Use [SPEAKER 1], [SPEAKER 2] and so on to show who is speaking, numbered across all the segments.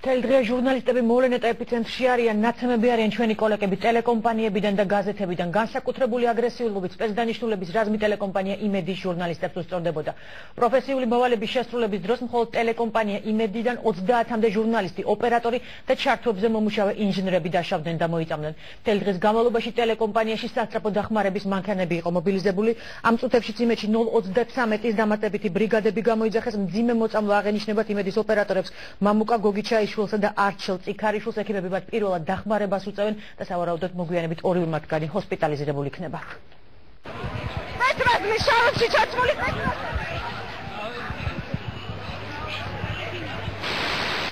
[SPEAKER 1] Თელდღია ჟურნალისტები მოვლენათა ეპიცენტრში არიან, ნაცემები არიან ჩვენი კოლეგები ტელეკომპანიებიდან და გაზეთებიდან. განსაკუთრებული აგრესიულობით სპეცდანიშნულების რაზმი ტელეკომპანია იმედის ჟურნალისტებს უსწორდებოდა. პროფესიული მოვალების შესრულების დროს მხოლოდ ტელეკომპანია იმედიდან 30-მდე ჟურნალისტი, ოპერატორი და ჩართვებზე მომუშავე ინჟინრები დაშავდნენ და მოიწამდნენ. თელდღის განმავლობაში ტელეკომპანიაში სასწრაფო დახმარების მანქანები იყო მობილიზებული. ამ წუთებშიც იმედში 0-33-ის დამატებითი ბრიგადები გამოიძახეს. მძიმე მოწამვლა აღენიშნებათ იმედის ოპერატორებს მამუკა გოგიჩაიშვილს და არჩილ წიქარიშვილს. ექიმებებად პირველად დახმარებას უწევენ და სავარაუდოდ მოგვიანებით ორივე მათგანი ჰოსპიტალიზირებული იქნება.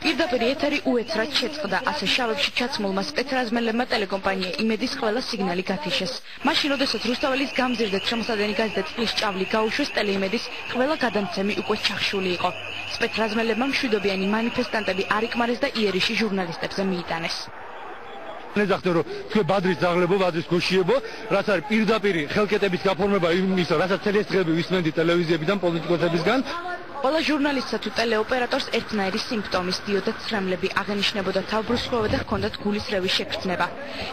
[SPEAKER 2] პირდაპირ ეთერი უეცრად შეწყდა, ასე შავებში ჩაცმულმა სპეცრაზმელებმა ტელეკომპანია იმედის ყველა სიგნალი გათიშეს. მაშინ, როდესაც რუსთაველის გამზირდეთ შემოსადენი გაზეთ წყლის ჭავლი გაუშვეს, ტელეიმედის ყველა გადამცემი უკვე ჩახშული იყო. სპეცრაზმელებმა მშვიდობიანი მანიფესტანტები არ იკმარეს და იერიში ჟურნალისტებზე მიიტანეს.
[SPEAKER 3] ნეძახτε რომ თქვენ ბადრის ძაღლებო, ბადრის გოშიებო, რაც არის პირდაპირ ხელკეტების გაფორმება იმისა, რასაც წელს დღეები ვისმენდი ტელევიზიებიდან, პოლიტიკოსებისგან.
[SPEAKER 2] ყველა ჟურნალისტსა თუ ტელეოპერატორს ერთნაირი სიმპტომის დიოდა ცრემლები, აღენიშნებოდა თავბრუსხვევა და ჰქონდათ გულის რევის შეგრძნება.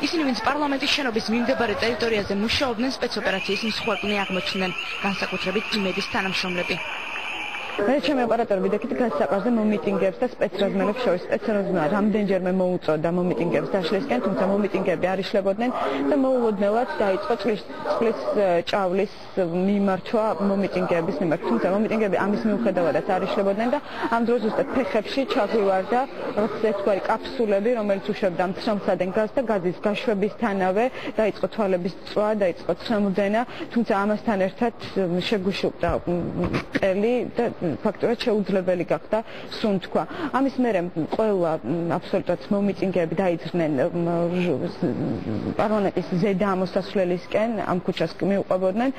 [SPEAKER 2] ისინი, ვინც პარლამენტის შენობის მიმდებარე ტერიტორიაზე მუშაობდნენ, სპეცოპერაციის მსხვერპლნი აღმოჩნდნენ, განსაკუთრებით იმედის თანამშრომლები.
[SPEAKER 4] მე ჩემი ოპერატორები დაკით გასაყარზე მომიტინგებს და სპეცრაზმელებს შორის სპეცრაზმელებმა რამდენჯერმე მოუწოდა მომიტინგებს დაშლისკენ, თუმცა მომიტინგები არ იშლებოდნენ და მოულოდნელად დაიწყო წყლის ჭავლის მიმართვა მომიტინგების მიმართ. თუმცა მომიტინგები ამის მიუხედავადაც არ იშლებოდნენ და ამ დროს ზუსტად ფეხებში ჩაღვივარდა ერთგვარი კაფსულები, რომელიც უშვებდა მცრემლსადენ გაზს და გაზის გაშვებისთანავე დაიწყო თვალების წვა, დაიწყო ცრემლდენა, თუმცა ამასთან ერთად შეგუშუპდა ყელი და ფაქტობრივად შეუძლებელი გახდა სუნთქვა. ამის მერე ყველა აბსოლუტურად მომიტინგეები დაიძრნენ პარლამენტის ზედა ამოსასვლელისკენ, ამ ქუჩას მიუყვებოდნენ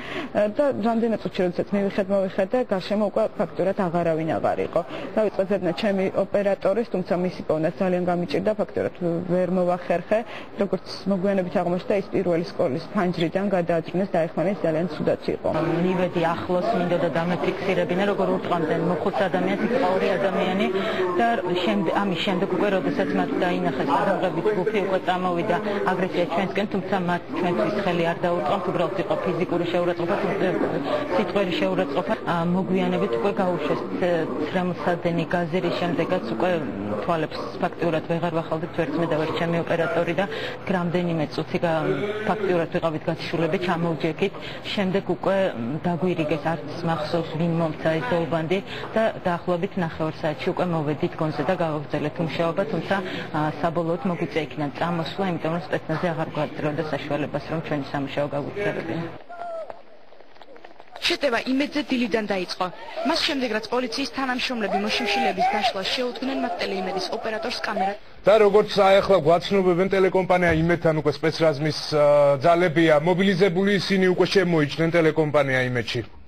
[SPEAKER 4] და რამდენიმე წუთში როდესაც მივიხედ და გარშემო უკვე ფაქტობრივად აღარავინ აღარ იყო. დავიწყე ზედნა ჩემი ოპერატორის, თუმცა მისი პოვნაც ძალიან გამიჭირდა, ფაქტობრივად ვერ მოვახერხე, როგორც მოგვიანებით აღმოჩნდა, ის პირველი სკოლის ფანჯრიდან გადააძრნეს, დაეხმარეს, ძალიან ცუდად იყო.
[SPEAKER 1] მივედი ახლოს, მინდოდა დამეფიქსირებინა, როგორ ურტყამდნენ მოხუც ადამიანს, იქ ორი ადამიანი და ამის შემდეგ უკვე როდესაც მათ დაინახეს გადამღების ჯგუფი, უკვე წამოვიდა აგრესია ჩვენსკენ, თუმცა მათ ჩვენთვის ხელი არ დაუწყამთ, უბრალოდ იყო ფიზიკური შეურაცხყოფა, სიტყვერი შეურაცხყოფა. მოგვიანებით უკვე გაუშვეს ცრემლსადენი გაზი, რის შემდეგაც უკვე თვალებს ფაქტიურად ვეღარ ვახალდით ვერც მე და ვერც ჩემი ოპერატორი და რამდენიმე წუთი ფაქტიურად ვიყავით გათიშულები, ჩამოვჯექით. შემდეგ უკვე დაგვირიგეს, არც მახსოვს ვინ მომცა ეს დაუბანდი და დაახლოებით 9 საათში უკვე მოვედით გონზე და გავაგრძელეთ მუშაობა, თუმცა საბოლოოდ მოგვიწია იქიდან წამოსვლა, იმიტომ რომ სპეცნაზი აღარ გვაძლევდა საშუალებას, რომ ჩვენი სამუშაო გავუწევდეთ.
[SPEAKER 2] შეტევა იმედზე დილიდან დაიწყო. მას შემდეგ, რაც პოლიციის თანამშრომლები მოშიმშილების დაშლას შეუდგნენ, მათ ტელეიმედის ოპერატორს კამერა
[SPEAKER 5] და როგორც ახლა გვაცნობებენ, ტელეკომპანია იმედთან უკვე სპეცრაზმის ძალებია მობილიზებული, ისინი უკვე შემოიჭრნენ ტელეკომპანია იმედში.